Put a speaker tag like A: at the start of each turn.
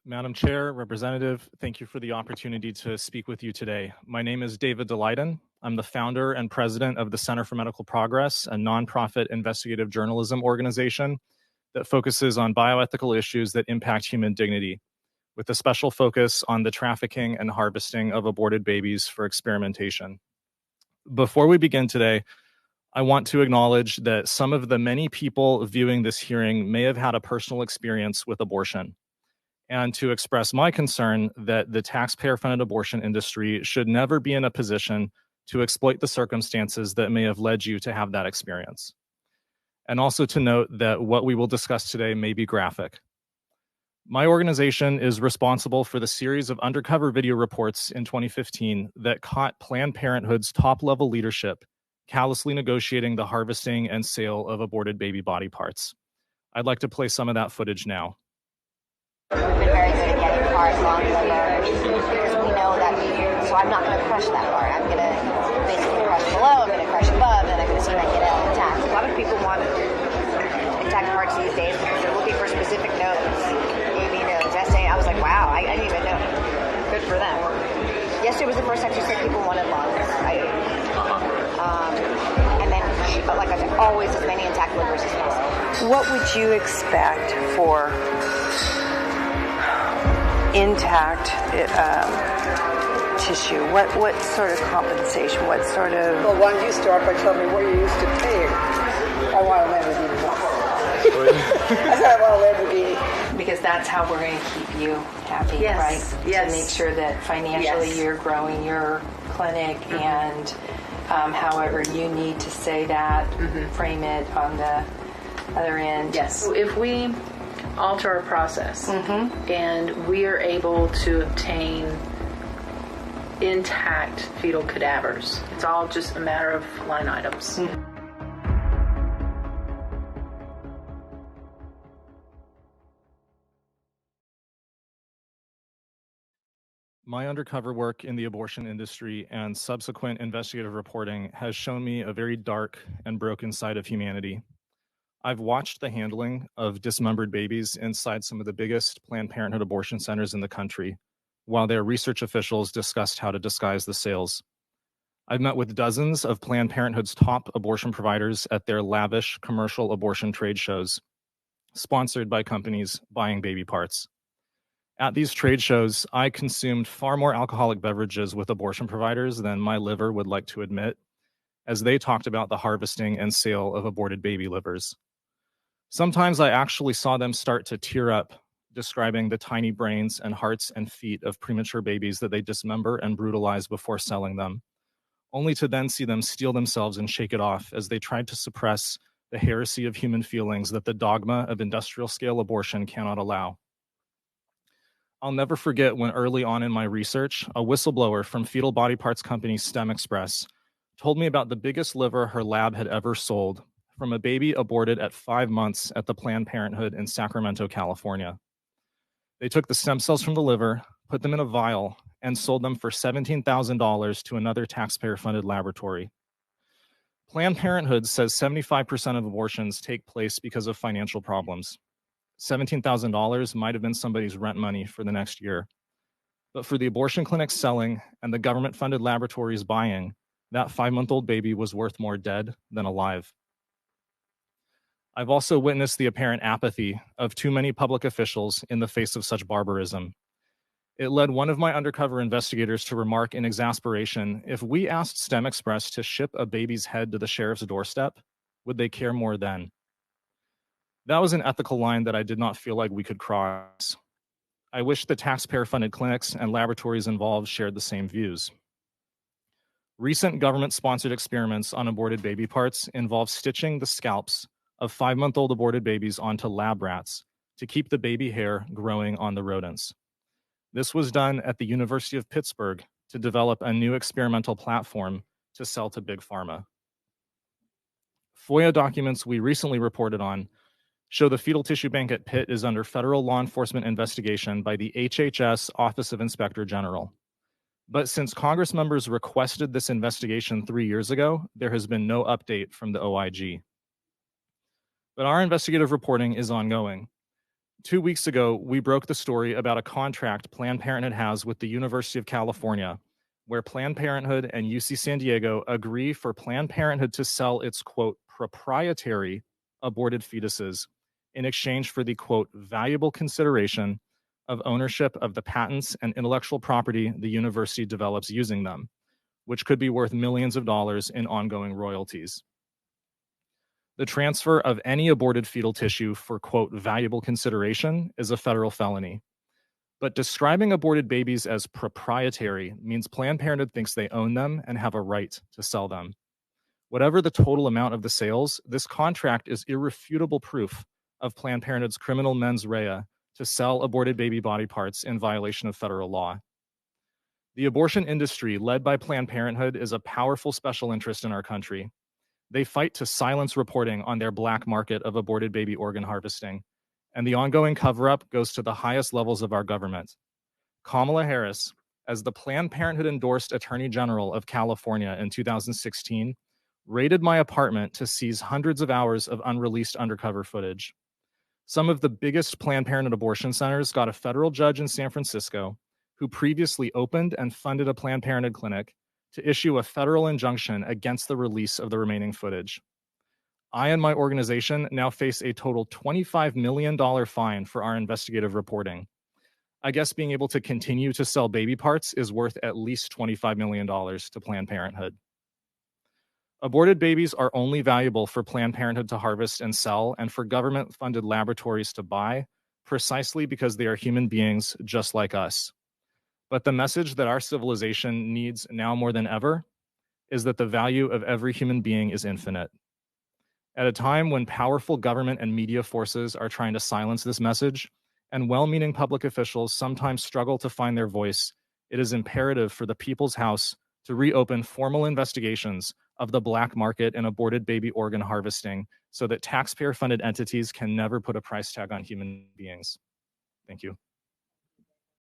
A: Madam Chair, Representative, thank you for the opportunity to speak with you today. My name is David Daleiden. I'm the founder and president of the Center for Medical Progress, a nonprofit investigative journalism organization that focuses on bioethical issues that impact human dignity, with a special focus on the trafficking and harvesting of aborted babies for experimentation. Before we begin today, I want to acknowledge that some of the many people viewing this hearing may have had a personal experience with abortion, and to express my concern that the taxpayer-funded abortion industry should never be in a position to exploit the circumstances that may have led you to have that experience. And also to note that what we will discuss today may be graphic. My organization is responsible for the series of undercover video reports in 2015 that caught Planned Parenthood's top-level leadership callously negotiating the harvesting and sale of aborted baby body parts. I'd like to play some of that footage now.
B: We've been very good at getting parts on the liver because we know that so I'm not going to crush that part. I'm going to basically crush below, I'm going to crush above, and I'm going to see if I can get it intact. A lot of people want intact parts these days because they're looking for specific notes, AB notes, SA. I was like, wow, I didn't even know. Good for them. Yesterday was the first time she said people wanted lungs. And then, but like I said, always as many intact livers as possible.
C: What would you expect for intact tissue? What sort of compensation? What sort of...
D: Well, why don't you start by telling me what you used to pay? I want a Lamborghini. I said I want a Lamborghini.
E: Because that's how we're going to keep you happy,
D: yes.
E: Right?
D: Yes.
E: To make sure that financially
D: yes.
E: You're growing your clinic and however you need to say that, frame it on the other end.
F: Yes. So if we alter our process and we are able to obtain intact fetal cadavers, it's all just a matter of line items.
A: My undercover work in the abortion industry and subsequent investigative reporting has shown me a very dark and broken side of humanity. I've watched the handling of dismembered babies inside some of the biggest Planned Parenthood abortion centers in the country, while their research officials discussed how to disguise the sales. I've met with dozens of Planned Parenthood's top abortion providers at their lavish commercial abortion trade shows, sponsored by companies buying baby parts. At these trade shows, I consumed far more alcoholic beverages with abortion providers than my liver would like to admit, as they talked about the harvesting and sale of aborted baby livers. Sometimes I actually saw them start to tear up, describing the tiny brains and hearts and feet of premature babies that they dismember and brutalize before selling them, only to then see them steel themselves and shake it off as they tried to suppress the heresy of human feelings that the dogma of industrial-scale abortion cannot allow. I'll never forget when early on in my research, a whistleblower from fetal body parts company STEM Express told me about the biggest liver her lab had ever sold from a baby aborted at 5 months at the Planned Parenthood in Sacramento, California. They took the stem cells from the liver, put them in a vial, and sold them for $17,000 to another taxpayer-funded laboratory. Planned Parenthood says 75% of abortions take place because of financial problems. $17,000 might have been somebody's rent money for the next year. But for the abortion clinics selling and the government-funded laboratories buying, that 5-month-old baby was worth more dead than alive. I've also witnessed the apparent apathy of too many public officials in the face of such barbarism. It led one of my undercover investigators to remark in exasperation, if we asked STEM Express to ship a baby's head to the sheriff's doorstep, would they care more then? That was an ethical line that I did not feel like we could cross. I wish the taxpayer-funded clinics and laboratories involved shared the same views. Recent government-sponsored experiments on aborted baby parts involve stitching the scalps of 5-month-old aborted babies onto lab rats to keep the baby hair growing on the rodents. This was done at the University of Pittsburgh to develop a new experimental platform to sell to Big Pharma. FOIA documents we recently reported on show the fetal tissue bank at Pitt is under federal law enforcement investigation by the HHS Office of Inspector General. But since Congress members requested this investigation 3 years ago, there has been no update from the OIG. But our investigative reporting is ongoing. 2 weeks ago, we broke the story about a contract Planned Parenthood has with the University of California, where Planned Parenthood and UC San Diego agree for Planned Parenthood to sell its, quote, proprietary aborted fetuses in exchange for the, quote, valuable consideration of ownership of the patents and intellectual property the university develops using them, which could be worth millions of dollars in ongoing royalties. The transfer of any aborted fetal tissue for, quote, valuable consideration is a federal felony. But describing aborted babies as proprietary means Planned Parenthood thinks they own them and have a right to sell them. Whatever the total amount of the sales, this contract is irrefutable proof of Planned Parenthood's criminal mens rea to sell aborted baby body parts in violation of federal law. The abortion industry, led by Planned Parenthood, is a powerful special interest in our country. They fight to silence reporting on their black market of aborted baby organ harvesting, and the ongoing cover-up goes to the highest levels of our government. Kamala Harris, as the Planned Parenthood-endorsed Attorney General of California in 2016, raided my apartment to seize hundreds of hours of unreleased undercover footage. Some of the biggest Planned Parenthood abortion centers got a federal judge in San Francisco, who previously opened and funded a Planned Parenthood clinic, to issue a federal injunction against the release of the remaining footage. I and my organization now face a total $25 million fine for our investigative reporting. I guess being able to continue to sell baby parts is worth at least $25 million to Planned Parenthood. Aborted babies are only valuable for Planned Parenthood to harvest and sell, and for government-funded laboratories to buy, precisely because they are human beings just like us. But the message that our civilization needs now more than ever is that the value of every human being is infinite. At a time when powerful government and media forces are trying to silence this message, and well-meaning public officials sometimes struggle to find their voice, it is imperative for the People's House to reopen formal investigations of the black market in aborted baby organ harvesting so that taxpayer-funded entities can never put a price tag on human beings. Thank you.